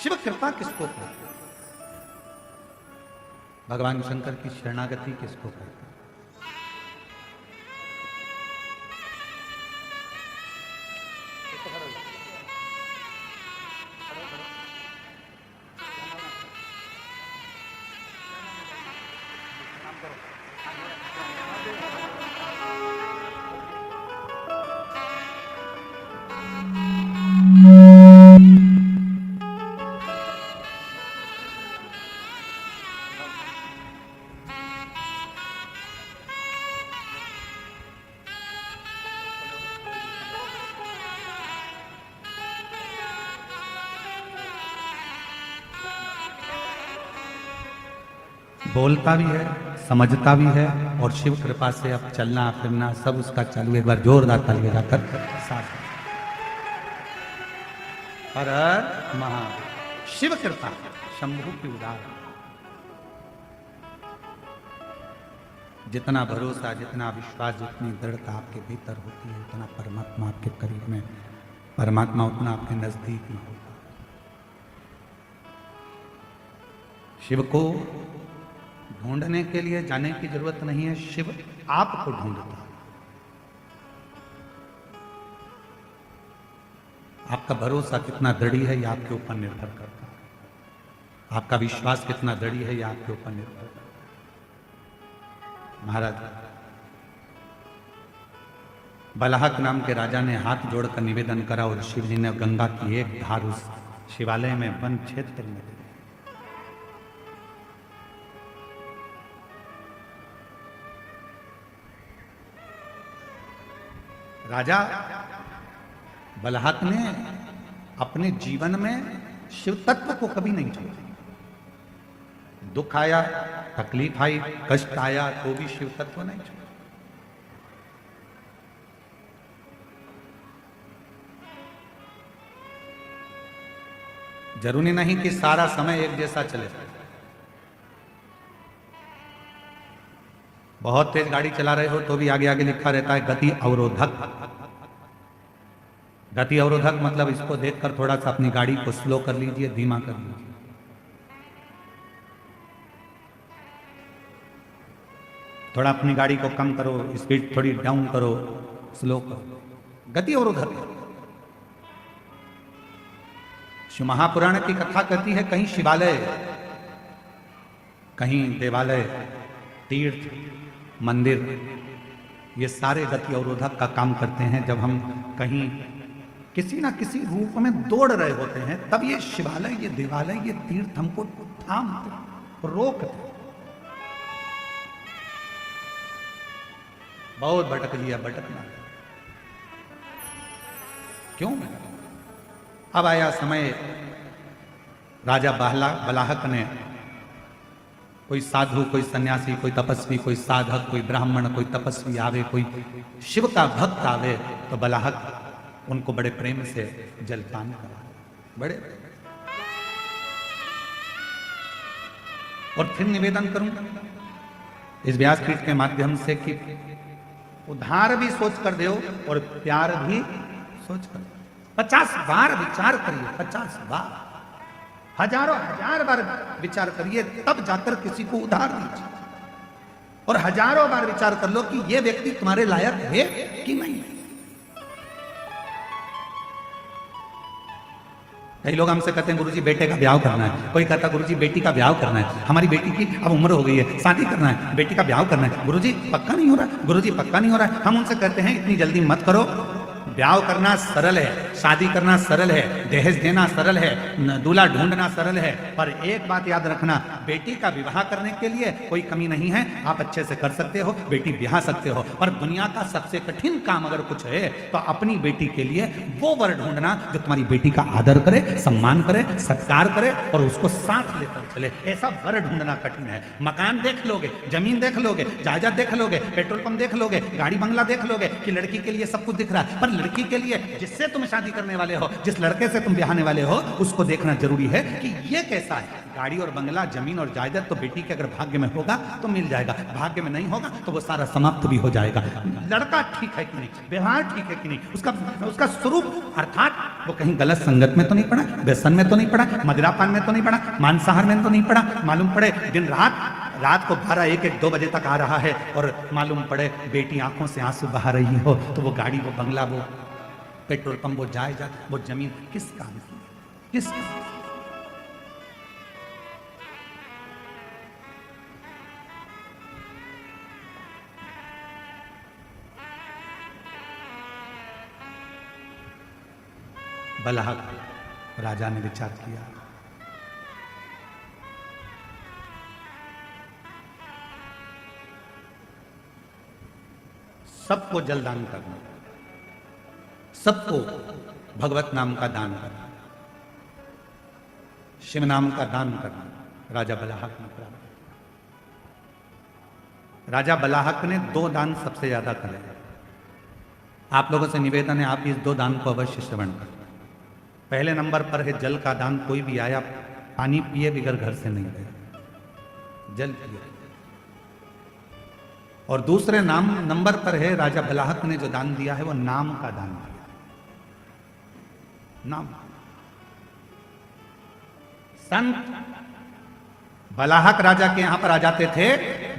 शिव कृपा किसको कहते हैं? भगवान शंकर की शरणागति किसको कहते हैं? बोलता भी है, समझता भी है और शिव कृपा से अब चलना फिरना सब उसका चालू। एक बार जोरदार ताली बजाकर साथ। हर हर महा शिव कृपा शंभु की उदार। जितना भरोसा, जितना विश्वास, जितनी दृढ़ता आपके भीतर होती है, उतना परमात्मा आपके करीब में, परमात्मा उतना आपके नजदीक में होता है। शिव को ढूंढने के लिए जाने की जरूरत नहीं है, शिव आपको ढूंढता है। आपका भरोसा कितना दृढ़ है, यह आपके ऊपर निर्भर करता है। आपका विश्वास कितना दृढ़ है, यह आपके ऊपर निर्भर करता है। महाराज बलाहक नाम के राजा ने हाथ जोड़कर निवेदन करा और शिव जी ने गंगा की एक धार उस शिवालय में वन क्षेत्र में दी। राजा बलहक ने अपने जीवन में शिव तत्व को कभी नहीं छोड़ा। दुख आया, तकलीफ आई, कष्ट आया, तो भी शिव तत्व नहीं छोड़ा। जरूरी नहीं कि सारा समय एक जैसा चले। बहुत तेज गाड़ी चला रहे हो तो भी आगे आगे लिखा रहता है गति अवरोधक। गति अवरोधक मतलब इसको देखकर थोड़ा सा अपनी गाड़ी को स्लो कर लीजिए, धीमा कर लीजिए। थोड़ा अपनी गाड़ी को कम करो, स्पीड थोड़ी डाउन करो, स्लो करो। गति अवरोधक। शिव महापुराण की कथा कहती है कहीं शिवालय, कहीं देवालय, तीर्थ, मंदिर, ये सारे गति अवरोधक का काम करते हैं। जब हम कहीं किसी ना किसी रूप में दौड़ रहे होते हैं तब ये शिवालय, ये देवालय, ये तीर्थ हमको थामते, रोकते। बहुत भटक लिया, भटकना क्यों? अब आया समय, राजा बलाहक ने कोई साधु, कोई सन्यासी, कोई तपस्वी, कोई साधक, कोई ब्राह्मण, कोई तपस्वी आवे, कोई शिव का भक्त आवे तो बलाहक उनको बड़े प्रेम से जलपान करा, बड़े। और फिर निवेदन करूं इस व्यासपीठ के माध्यम से कि उधार भी सोच कर दो और प्यार भी सोच कर दो। 50 बार विचार करिए, 50 बार, हजारों हजार बार विचार करिए, तब जाकर किसी को उधार दीजिए। और हजारों बार विचार कर लो कि यह व्यक्ति तुम्हारे लायक है कि नहीं। कई लोग हमसे कहते हैं गुरुजी बेटे का ब्याह करना है, कोई कहता है गुरुजी बेटी का ब्याह करना है, हमारी बेटी की अब उम्र हो गई है, शादी करना है, बेटी का ब्याह करना है, गुरुजी पक्का नहीं हो रहा, गुरुजी पक्का नहीं हो रहा है। हम उनसे कहते हैं इतनी जल्दी मत करो। ब्याह करना सरल है, शादी करना सरल है, दहेज देना सरल है, दूल्हा ढूंढना सरल है, पर एक बात याद रखना, बेटी का विवाह करने के लिए कोई कमी नहीं है। आप अच्छे से कर सकते हो, बेटी ब्याह सकते हो, पर दुनिया का सबसे कठिन काम अगर कुछ है तो अपनी बेटी के लिए वो वर ढूंढना जो तुम्हारी बेटी का आदर करे, सम्मान करे, सत्कार करे और उसको साथ लेकर चले। ऐसा वर ढूंढना कठिन है। मकान देख लोगे, जमीन देख लोगे, जायदाद देख लोगे, पेट्रोल पंप देख लोगे, गाड़ी बंगला देख लोगे कि लड़की के लिए सब कुछ दिख रहा है, पर लड़की के लिए, जिससे तुम शादी करने वाले हो, जिस लड़के से तुम ब्याहने वाले हो, उसको देखना जरूरी है कि ये कैसा है। गाड़ी और बंगला, जमीन और जायदाद तो बेटी के अगर भाग्य में होगा तो मिल जाएगा, भाग्य में नहीं होगा तो वो सारा समाप्त भी हो जाएगा। लड़का ठीक है कि नहीं, व्यवहार ठीक है कि नहीं, उसका स्वरूप, अर्थात वो कहीं गलत संगत में तो नहीं पड़ा, व्यसन में तो नहीं पड़ा, मदिरापान में तो नहीं पड़ा, मांसाहार में तो नहीं पड़ा। मालूम पड़े दिन रात को 12, 1, 2 बजे तक आ रहा है और मालूम पड़े बेटी आंखों से आंसू बहा रही हो, तो वो गाड़ी, वो बंगला, वो पेट्रोल पंप, वो जायदाद, वो जमीन किस काम की, किस काम की? बलहक राजा ने विचार किया, सबको जलदान करना, सबको भगवत नाम का दान करना, शिव नाम का दान करना राजा बलहक ने प्रारंभ। राजा बलाहक ने 2 दान सबसे ज्यादा करे। आप लोगों से निवेदन है, आप इस 2 दान को अवश्य श्रवण करें। पहले नंबर पर है जल का दान। कोई भी आया पानी पिए बगैर घर से नहीं गया, जल पिए। और दूसरे नंबर पर है राजा बलाहक ने जो दान दिया है वो नाम का दान दिया। नाम। संत बलाहक राजा के यहां पर आ जाते थे,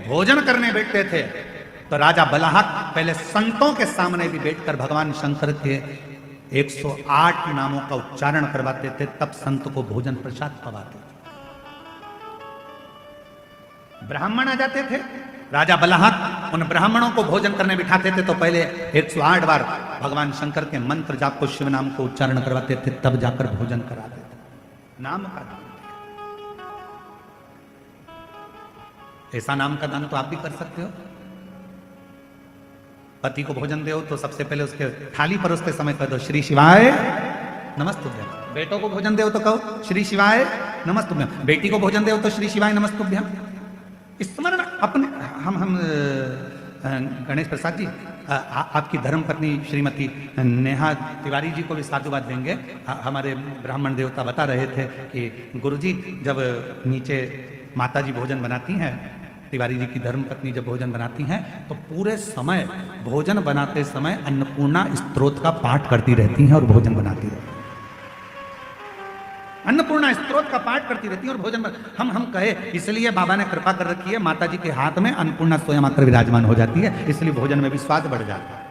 भोजन करने बैठते थे, तो राजा बलाहक पहले संतों के सामने भी बैठकर भगवान शंकर के 108 नामों का उच्चारण करवाते थे, तब संत को भोजन प्रसाद पवाते थे। ब्राह्मण आ जाते थे, राजा बलाहक उन ब्राह्मणों को भोजन करने बिठाते थे, तो पहले 108 बार भगवान शंकर के मंत्र जाप को, शिव नाम को उच्चारण करवाते थे, तब जाकर भोजन कराते थे। नाम का दान। ऐसा नाम का दान तो आप भी कर सकते हो। पति को भोजन दो तो सबसे पहले उसके थाली पर उसके समय कह दो श्री शिवाय नमस्तुभ्यम। बेटों को भोजन दो तो कहो श्री शिवाय नमस्तुभ्यम। बेटी को भोजन दो तो श्री शिवाय नमस्तुभ्यम। स्मरण अपने हम गणेश प्रसाद जी, आपकी धर्मपत्नी श्रीमती नेहा तिवारी जी को भी साधुवाद देंगे। हमारे ब्राह्मण देवता बता रहे थे कि गुरुजी जब नीचे माता जी भोजन बनाती हैं, तिवारी जी की धर्मपत्नी जब भोजन बनाती हैं, तो पूरे समय भोजन बनाते समय अन्नपूर्णा स्तोत्र का पाठ करती रहती हैं और भोजन बनाती रहती हैं। अन्नपूर्णा स्तोत्र का पाठ करती रहती है और भोजन हम कहे, इसलिए बाबा ने कृपा कर रखी है, माता जी के हाथ में अन्नपूर्णा स्वयं आकर विराजमान हो जाती है, इसलिए भोजन में भी स्वाद बढ़ जाता है।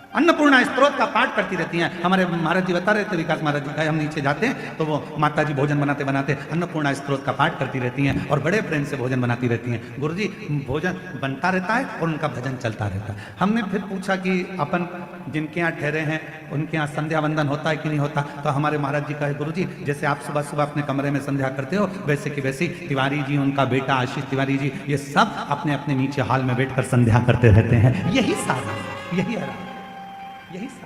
अन्नपूर्णा स्तोत्र का पाठ करती रहती हैं। हमारे महाराज जी बता रहे थे, विकास महाराज जी का, हम नीचे जाते हैं तो वो माता जी भोजन बनाते बनाते अन्नपूर्णा स्तोत्र का पाठ करती रहती हैं और बड़े प्रेम से भोजन बनाती रहती हैं। गुरुजी भोजन बनता रहता है और उनका भजन चलता रहता है। हमने फिर पूछा कि अपन जिनके यहाँ ठहरे हैं उनके यहाँ संध्या वंदन होता है कि नहीं होता, तो हमारे महाराज जी कहे, गुरुजी जैसे आप सुबह सुबह अपने कमरे में संध्या करते हो, वैसे कि वैसी तिवारी जी, उनका बेटा आशीष तिवारी जी, ये सब अपने अपने नीचे हॉल में बैठकर संध्या करते रहते हैं। यही साधन, यही आराम, यही साधन।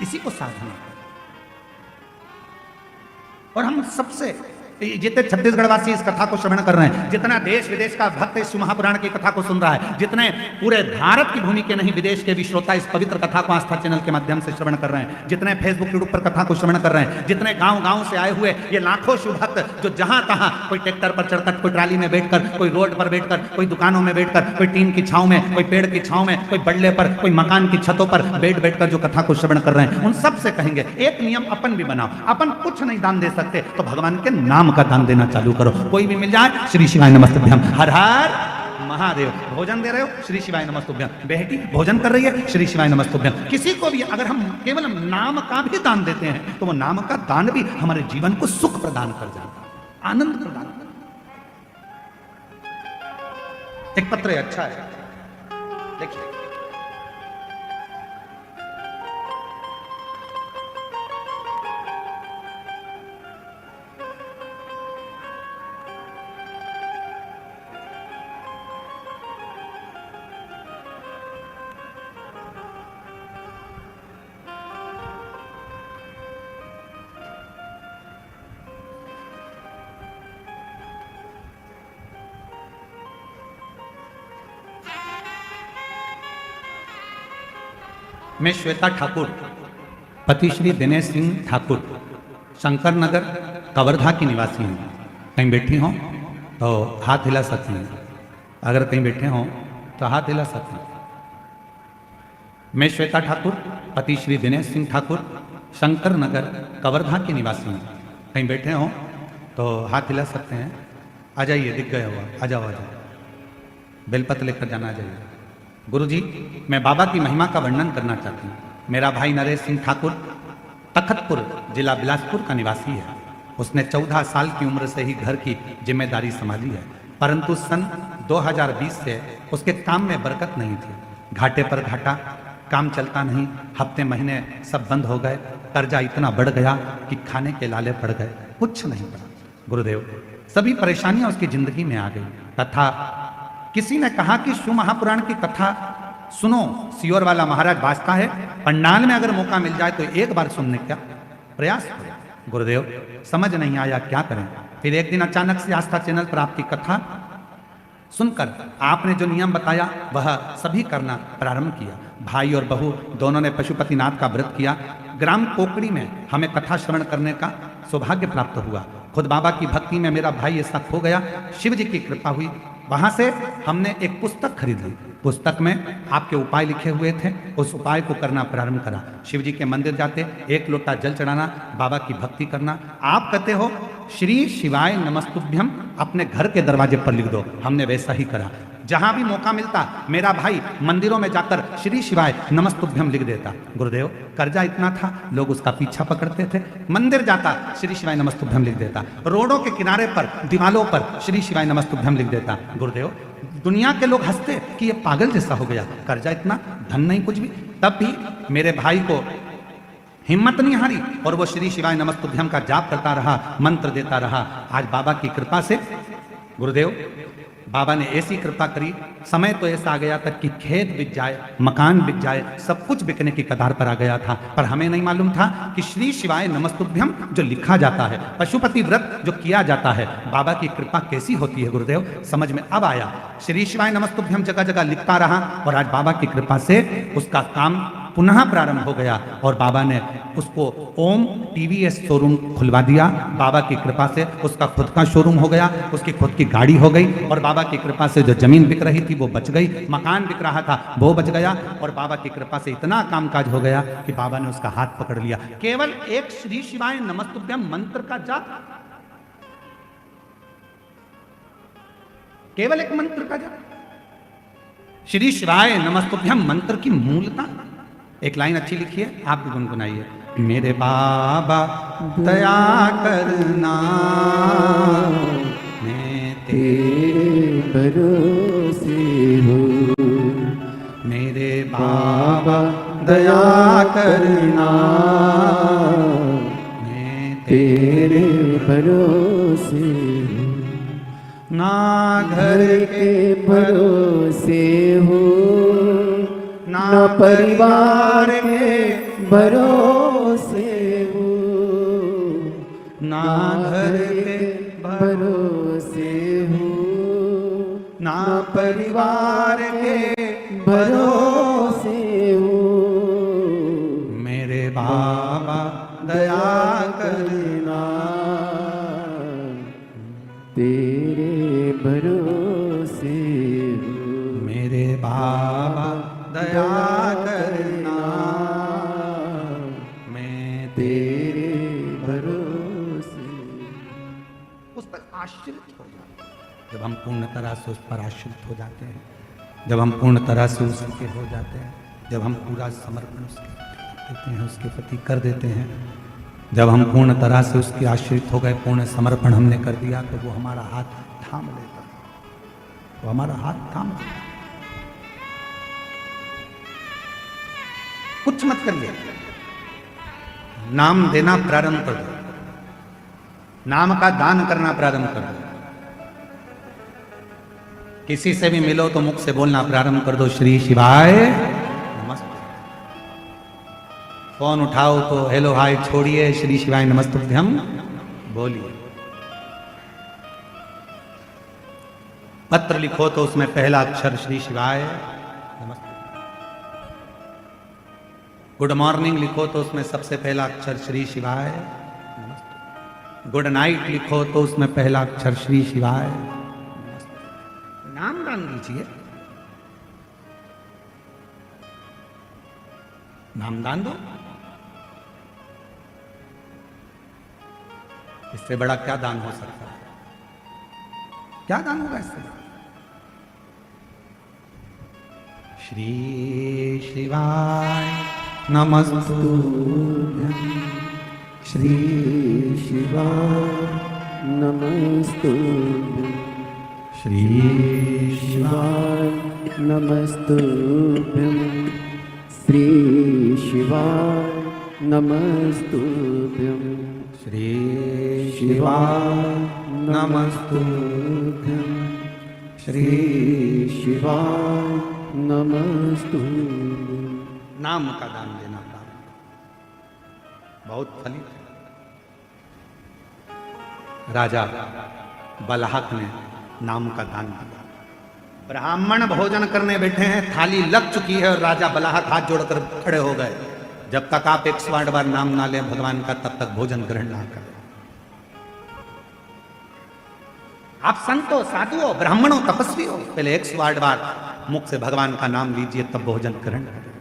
इसी को साधना। और हम सबसे जितने छत्तीसगढ़वासी इस कथा को श्रवण कर रहे हैं, जितना देश विदेश का भक्त इस महापुराण की कथा को सुन रहा है, जितने पूरे भारत की भूमि के नहीं विदेश के भी श्रोता इस पवित्र कथा को आस्था चैनल के माध्यम से श्रवण कर रहे हैं, जितने फेसबुक यूट्यूब पर कथा को श्रवण कर रहे हैं, जितने गांव गांव से आए हुए ये लाखों शिव भक्त जो जहां तहां, कोई ट्रैक्टर पर चढ़कर, कोई ट्राली में बैठकर, कोई रोड पर बैठकर, कोई दुकानों में बैठकर, कोई टीन की छांव में, कोई पेड़ की छांव में, कोई बल्ले पर, कोई मकान की छतों पर बैठकर जो कथा को श्रवण कर रहे हैं, उन सबसे कहेंगे एक नियम अपन भी बनाओ। अपन कुछ नहीं दान दे सकते तो भगवान के नाम का दान देना चालू करो। कोई भी मिल जाए श्री शिवाय नमस्तुभ्यम, हर हर महादेव। भोजन दे रहे हो श्री शिवाय नमस्तुभ्यम, बेटी भोजन कर रही है श्री शिवाय नमस्तुभ्यम। किसी को भी अगर हम केवल नाम का भी दान देते हैं तो वो नाम का दान भी हमारे जीवन को सुख प्रदान कर जाता है, आनंद प्रदान कर। एक पत्र अच्छा है, देखिए। मैं श्वेता ठाकुर, पति श्री दिनेश सिंह ठाकुर, शंकर नगर कवर्धा की निवासी हूँ। कहीं बैठी हों तो हाथ हिला सकती हैं, अगर कहीं बैठे हों तो हाथ हिला सकते हैं। मैं श्वेता ठाकुर, पति श्री दिनेश सिंह ठाकुर, शंकर नगर कवर्धा की निवासी हूँ। कहीं बैठे हों तो हाथ हिला सकते हैं। आ जाइए, दिख गया हुआ, आ जाओ आ जाओ। बेलपत्र लेकर जाना, आ जाइए। गुरुजी, मैं बाबा की महिमा का वर्णन करना चाहती हूँ। मेरा भाई नरेश सिंह ठाकुर तखतपुर जिला बिलासपुर का निवासी है। उसने 14 साल की उम्र से ही घर की जिम्मेदारी संभाली है, परंतु सन 2020 से उसके काम में बरकत नहीं थी। घाटे पर घाटा, काम चलता नहीं, हफ्ते महीने सब बंद हो गए, कर्जा इतना बढ़ गया कि खाने के लाले पड़ गए, कुछ नहीं पड़ा। गुरुदेव, सभी परेशानियां उसकी जिंदगी में आ गई। तथा किसी ने कहा कि शिव महापुराण की कथा सुनो, सियोर वाला महाराज बाजता है, पंडाल में अगर मौका मिल जाए तो एक बार सुनने का प्रयास करो। गुरुदेव समझ नहीं आया क्या करें। फिर एक दिन अचानक से आस्था चैनल पर आपकी कथा सुनकर आपने जो नियम बताया वह सभी करना प्रारंभ किया। भाई और बहू दोनों ने पशुपतिनाथ का व्रत किया। ग्राम कोकड़ी में हमें कथा श्रवण करने का सौभाग्य प्राप्त हुआ। खुद बाबा की भक्ति में मेरा भाई ऐसा खो गया, शिव जी की कृपा हुई। वहां से हमने एक पुस्तक खरीद ली। पुस्तक में आपके उपाय लिखे हुए थे, उस उपाय को करना प्रारंभ करा। शिव जी के मंदिर जाते, एक लोटा जल चढ़ाना, बाबा की भक्ति करना। आप कहते हो श्री शिवाय नमस्तुभ्यम अपने घर के दरवाजे पर लिख दो, हमने वैसा ही करा। जहां भी मौका मिलता मेरा भाई मंदिरों में जाकर श्री शिवाय नमस्तुभ्यम लिख देता। गुरुदेव कर्जा इतना था, लोग उसका पीछा पकड़ते थे। मंदिर जाता श्री शिवाय नमस्तुभ्यम लिख देता, रोडों के किनारे पर दीवालों पर श्री शिवाय नमस्तुभ्यम लिख देता। गुरुदेव दुनिया के लोग हंसते कि ये पागल जैसा हो गया, कर्जा इतना, धन नहीं कुछ भी। तब भी मेरे भाई को हिम्मत नहीं हारी और वो श्री शिवाय नमस्तुभ्यम का जाप करता रहा, मंत्र देता रहा। आज बाबा की कृपा से गुरुदेव बाबा ने ऐसी कृपा करी, समय तो ऐसा आ गया तक कि खेत बिक जाए, मकान बिक जाए, सब कुछ बिकने की कगार पर आ गया था। पर हमें नहीं मालूम था कि श्री शिवाय नमस्तुभ्यम जो लिखा जाता है, पशुपति व्रत जो किया जाता है, बाबा की कृपा कैसी होती है। गुरुदेव समझ में अब आया। श्री शिवाय नमस्तुभ्यम जगह जगह लिखता रहा और आज बाबा की कृपा से उसका काम पुनः प्रारंभ हो गया और बाबा ने उसको ओम टीवीएस शोरूम खुलवा दिया। बाबा की कृपा से उसका खुद का शोरूम हो गया, उसकी खुद की गाड़ी हो गई और बाबा की कृपा से जो जमीन बिक रही थी वो बच गई, मकान बिक रहा था वो बच गया और बाबा की कृपा से इतना कामकाज हो गया कि बाबा ने उसका हाथ पकड़ लिया। केवल एक श्री शिवाय नमस्तुभ्यम मंत्र का जाप, केवल एक मंत्र का जाप, श्री शिवाय नमस्तुभ्यम मंत्र की मूलता। एक लाइन अच्छी लिखी है, आप भी गुनगुनाइए। मेरे बाबा दया करना, मैं तेरे भरोसे हूँ। मेरे बाबा दया करना, मैं तेरे भरोसे हूँ। ना घर के भरोसे हूँ, न परिवार के भरोसे हूँ, ना घर के भरोसे हूँ, ना परिवार के भरोसे हूँ। मेरे बाबा दया करना, तेरे भरोसे हूँ। मेरे बाबा दया करना, मैं तेरे भरोसे। उस पर आश्रित हो जाते हैं। जब हम पूर्ण तरह से उस पर आश्रित हो जाते हैं, जब हम पूर्ण तरह से उसके हो जाते हैं, जब हम पूरा समर्पण उसके प्रति देते हैं, उसके प्रति कर देते हैं, जब हम पूर्ण तरह से उसके आश्रित हो गए, पूर्ण समर्पण हमने कर दिया, तो वो हमारा हाथ थाम लेता है। वो हमारा हाथ थाम लेता है। कुछ मत करिए, नाम देना प्रारंभ कर दो, नाम का दान करना प्रारंभ कर दो। किसी से भी मिलो तो मुख से बोलना प्रारंभ कर दो, श्री शिवाय नमस्ते। फोन उठाओ तो हेलो हाय छोड़िए, श्री शिवाय नमस्तुभ्यम बोलिए। पत्र लिखो तो उसमें पहला अक्षर श्री शिवाय नमस्ते। गुड मॉर्निंग लिखो तो उसमें सबसे पहला अक्षर श्री शिवाय नमस्ते। गुड नाइट लिखो तो उसमें पहला अक्षर श्री शिवाय नमस्ते। नाम दान दीजिए, नाम दान दो। इससे बड़ा क्या दान हो सकता है? क्या दान होगा इससे? श्री शिवाय नमस्तुभ्यं, श्री शिवाय नमस्तुभ्यं, श्री शिवाय नमस्तुभ्यं, श्री शिवाय नमस्तुभ्यं, श्री शिवाय नमस्तुभ्यं, श्री शिवाय नमस्तुभ्यं। नाम का दान देना प्रारंभ, बहुत फलित है। राजा बलहक ने नाम का दान दिया। ब्राह्मण भोजन करने बैठे हैं, थाली लग चुकी है और राजा बलहक हाथ जोड़कर खड़े हो गए, जब तक आप 108 बार नाम ना लें भगवान का तब तक भोजन ग्रहण ना करें। आप संत हो, साधु हो, ब्राह्मण हो, तपस्वी हो, पहले 108 बार मुख से भगवान का नाम लीजिए तब भोजन ग्रहण करें।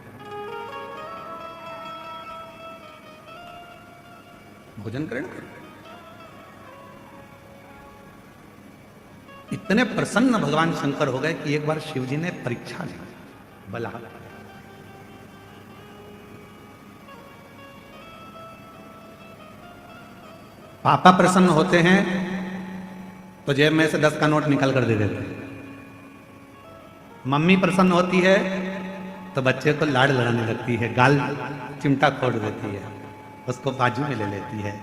भोजन ग्रहण करें। इतने प्रसन्न भगवान शंकर हो गए कि एक बार शिव जी ने परीक्षा ली बलहक। पापा प्रसन्न होते हैं तो जेब में से 10 का नोट निकल कर दे देते हैं। मम्मी प्रसन्न होती है तो बच्चे को लाड़ लड़ाने लगती है, गाल चिमटा खोड़ देती है, उसको बाजू में ले लेती है।